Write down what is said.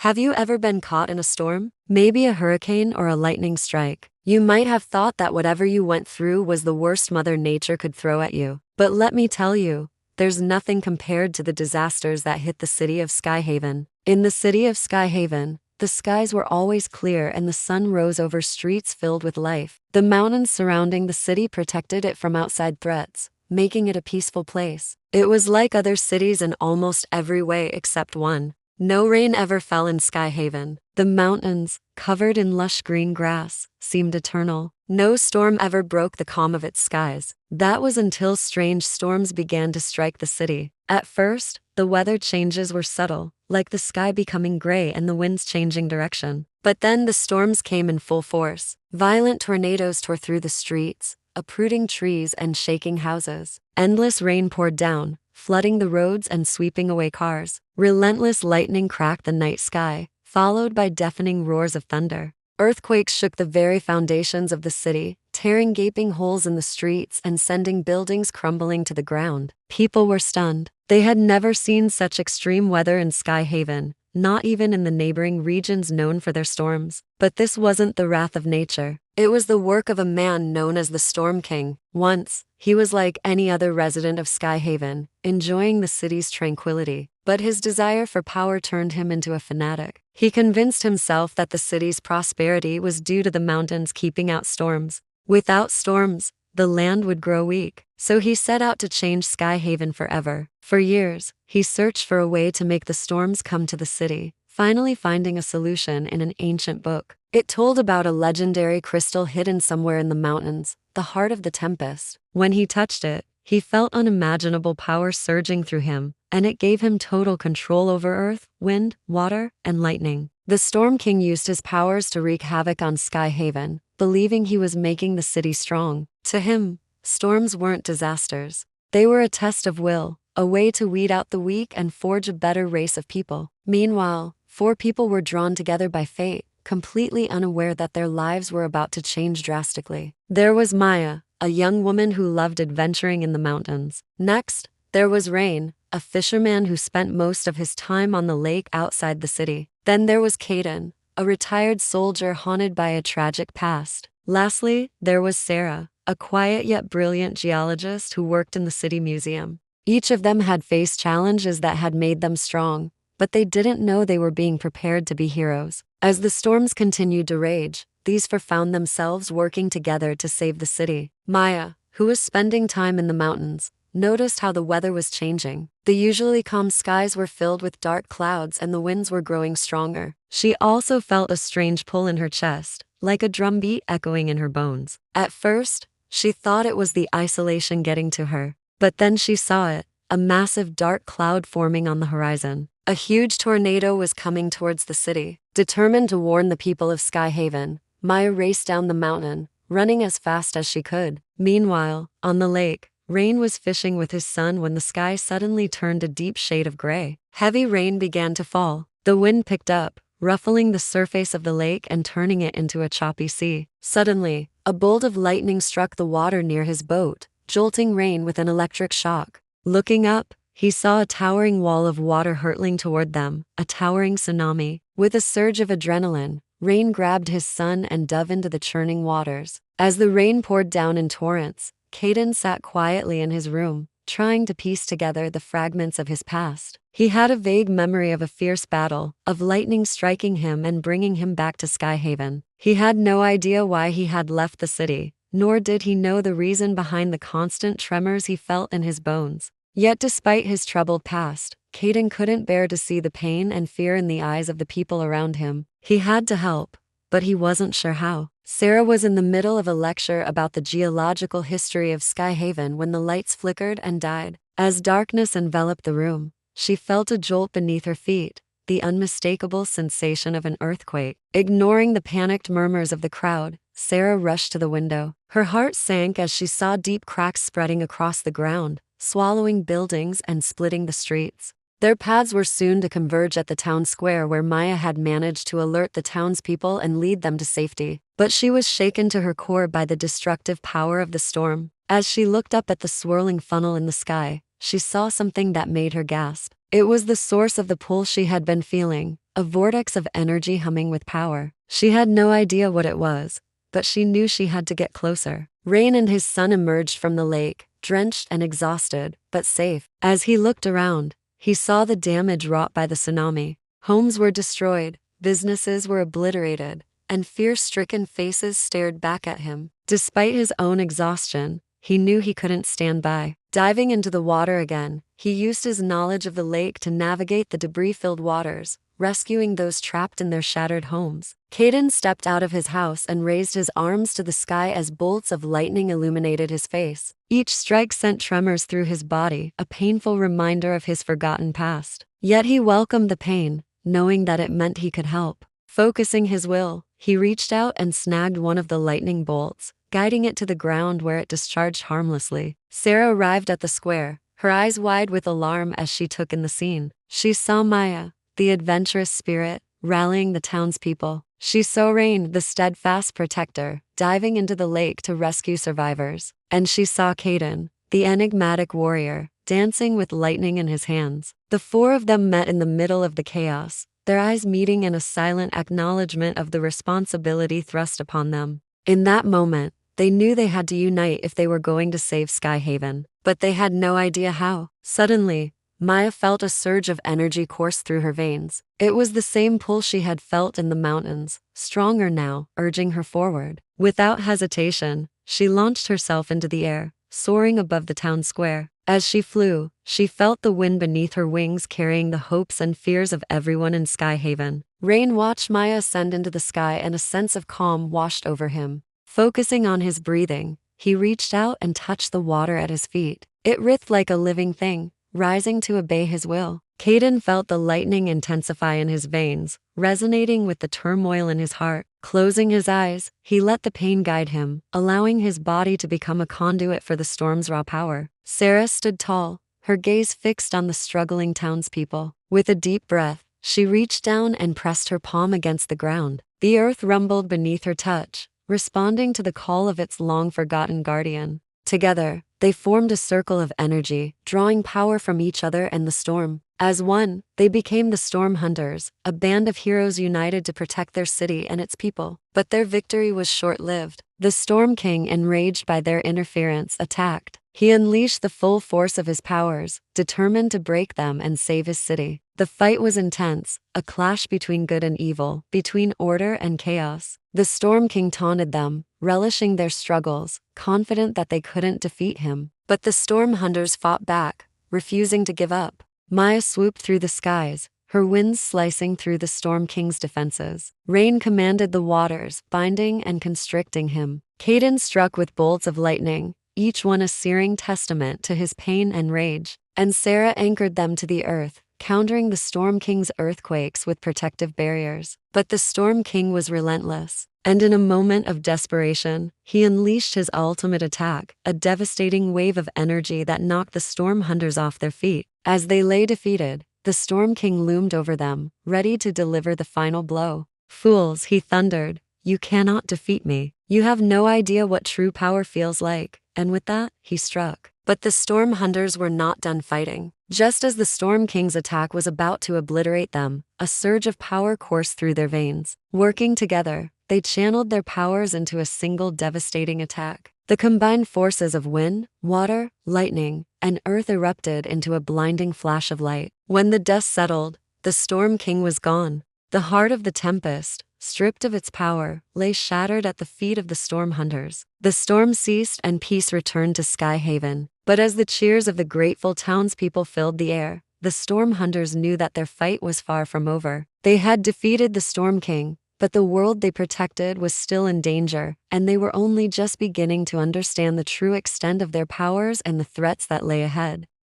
Have you ever been caught in a storm? Maybe a hurricane or a lightning strike. You might have thought that whatever you went through was the worst Mother Nature could throw at you. But let me tell you, there's nothing compared to the disasters that hit the city of Skyhaven. In the city of Skyhaven, the skies were always clear and the sun rose over streets filled with life. The mountains surrounding the city protected it from outside threats, making it a peaceful place. It was like other cities in almost every way except one. No rain ever fell in Skyhaven. The mountains, covered in lush green grass, seemed eternal. No storm ever broke the calm of its skies. That was until strange storms began to strike the city. At first, the weather changes were subtle, like the sky becoming gray and the winds changing direction. But then the storms came in full force. Violent tornadoes tore through the streets, uprooting trees and shaking houses. Endless rain poured down, flooding the roads and sweeping away cars. Relentless lightning cracked the night sky, followed by deafening roars of thunder. Earthquakes shook the very foundations of the city, tearing gaping holes in the streets and sending buildings crumbling to the ground. People were stunned. They had never seen such extreme weather in Skyhaven, not even in the neighboring regions known for their storms. But this wasn't the wrath of nature. It was the work of a man known as the Storm King. Once, he was like any other resident of Skyhaven, enjoying the city's tranquility. But his desire for power turned him into a fanatic. He convinced himself that the city's prosperity was due to the mountains keeping out storms. Without storms, the land would grow weak. So he set out to change Skyhaven forever. For years, he searched for a way to make the storms come to the city, finally finding a solution in an ancient book. It told about a legendary crystal hidden somewhere in the mountains, the heart of the tempest. When he touched it, he felt unimaginable power surging through him, and it gave him total control over earth, wind, water, and lightning. The Storm King used his powers to wreak havoc on Skyhaven, believing he was making the city strong. To him, storms weren't disasters. They were a test of will, a way to weed out the weak and forge a better race of people. Meanwhile, 4 people were drawn together by fate, completely unaware that their lives were about to change drastically. There was Maya, a young woman who loved adventuring in the mountains. Next, there was Rain, a fisherman who spent most of his time on the lake outside the city. Then there was Kaden, a retired soldier haunted by a tragic past. Lastly, there was Sarah, a quiet yet brilliant geologist who worked in the city museum. Each of them had faced challenges that had made them strong, but they didn't know they were being prepared to be heroes. As the storms continued to rage, these 4 found themselves working together to save the city. Maya, who was spending time in the mountains, noticed how the weather was changing. The usually calm skies were filled with dark clouds and the winds were growing stronger. She also felt a strange pull in her chest, like a drumbeat echoing in her bones. At first, she thought it was the isolation getting to her. But then she saw it, a massive dark cloud forming on the horizon. A huge tornado was coming towards the city. Determined to warn the people of Skyhaven, Maya raced down the mountain, running as fast as she could. Meanwhile, on the lake, Rain was fishing with his son when the sky suddenly turned a deep shade of gray. Heavy rain began to fall. The wind picked up, ruffling the surface of the lake and turning it into a choppy sea. Suddenly, a bolt of lightning struck the water near his boat, jolting Rain with an electric shock. Looking up, he saw a towering wall of water hurtling toward them, a towering tsunami. With a surge of adrenaline, Rain grabbed his son and dove into the churning waters. As the rain poured down in torrents, Kaden sat quietly in his room, trying to piece together the fragments of his past. He had a vague memory of a fierce battle, of lightning striking him and bringing him back to Skyhaven. He had no idea why he had left the city, nor did he know the reason behind the constant tremors he felt in his bones. Yet despite his troubled past, Kaden couldn't bear to see the pain and fear in the eyes of the people around him. He had to help, but he wasn't sure how. Sarah was in the middle of a lecture about the geological history of Skyhaven when the lights flickered and died. As darkness enveloped the room, she felt a jolt beneath her feet, the unmistakable sensation of an earthquake. Ignoring the panicked murmurs of the crowd, Sarah rushed to the window. Her heart sank as she saw deep cracks spreading across the ground, swallowing buildings and splitting the streets. Their paths were soon to converge at the town square where Maya had managed to alert the townspeople and lead them to safety. But she was shaken to her core by the destructive power of the storm. As she looked up at the swirling funnel in the sky, she saw something that made her gasp. It was the source of the pull she had been feeling, a vortex of energy humming with power. She had no idea what it was, but she knew she had to get closer. Rain and his son emerged from the lake, drenched and exhausted, but safe. As he looked around, he saw the damage wrought by the tsunami. Homes were destroyed, businesses were obliterated, and fear-stricken faces stared back at him. Despite his own exhaustion, he knew he couldn't stand by. Diving into the water again, he used his knowledge of the lake to navigate the debris-filled waters, rescuing those trapped in their shattered homes. Caden stepped out of his house and raised his arms to the sky as bolts of lightning illuminated his face. Each strike sent tremors through his body, a painful reminder of his forgotten past. Yet he welcomed the pain, knowing that it meant he could help. Focusing his will, he reached out and snagged one of the lightning bolts, guiding it to the ground where it discharged harmlessly. Sarah arrived at the square, her eyes wide with alarm as she took in the scene. She saw Maya, the adventurous spirit, rallying the townspeople. She saw Rain, the steadfast protector, diving into the lake to rescue survivors. And she saw Caden, the enigmatic warrior, dancing with lightning in his hands. The four of them met in the middle of the chaos, their eyes meeting in a silent acknowledgement of the responsibility thrust upon them. In that moment, they knew they had to unite if they were going to save Skyhaven, but they had no idea how. Suddenly, Maya felt a surge of energy course through her veins. It was the same pull she had felt in the mountains, stronger now, urging her forward. Without hesitation, she launched herself into the air, soaring above the town square. As she flew, she felt the wind beneath her wings carrying the hopes and fears of everyone in Skyhaven. Rain watched Maya ascend into the sky and a sense of calm washed over him. Focusing on his breathing, he reached out and touched the water at his feet. It writhed like a living thing, rising to obey his will. Caden felt the lightning intensify in his veins, resonating with the turmoil in his heart. Closing his eyes, he let the pain guide him, allowing his body to become a conduit for the storm's raw power. Sarah stood tall, her gaze fixed on the struggling townspeople. With a deep breath, she reached down and pressed her palm against the ground. The earth rumbled beneath her touch, responding to the call of its long-forgotten guardian. Together, they formed a circle of energy, drawing power from each other and the storm. As one, they became the Storm Hunters, a band of heroes united to protect their city and its people. But their victory was short-lived. The Storm King, enraged by their interference, attacked. He unleashed the full force of his powers, determined to break them and save his city. The fight was intense, a clash between good and evil, between order and chaos. The Storm King taunted them, relishing their struggles, confident that they couldn't defeat him. But the Storm Hunters fought back, refusing to give up. Maya swooped through the skies, her winds slicing through the Storm King's defenses. Rain commanded the waters, binding and constricting him. Caden struck with bolts of lightning, each one a searing testament to his pain and rage. And Sarah anchored them to the earth, countering the Storm King's earthquakes with protective barriers. But the Storm King was relentless, and in a moment of desperation, he unleashed his ultimate attack, a devastating wave of energy that knocked the Storm Hunters off their feet. As they lay defeated, the Storm King loomed over them, ready to deliver the final blow. "Fools," he thundered, "you cannot defeat me. You have no idea what true power feels like." And with that, he struck. But the Storm Hunters were not done fighting. Just as the Storm King's attack was about to obliterate them, a surge of power coursed through their veins. Working together, they channeled their powers into a single devastating attack. The combined forces of wind, water, lightning, and earth erupted into a blinding flash of light. When the dust settled, the Storm King was gone. The heart of the tempest, stripped of its power, lay shattered at the feet of the Storm Hunters. The storm ceased and peace returned to Skyhaven. But as the cheers of the grateful townspeople filled the air, the Storm Hunters knew that their fight was far from over. They had defeated the Storm King, but the world they protected was still in danger, and they were only just beginning to understand the true extent of their powers and the threats that lay ahead.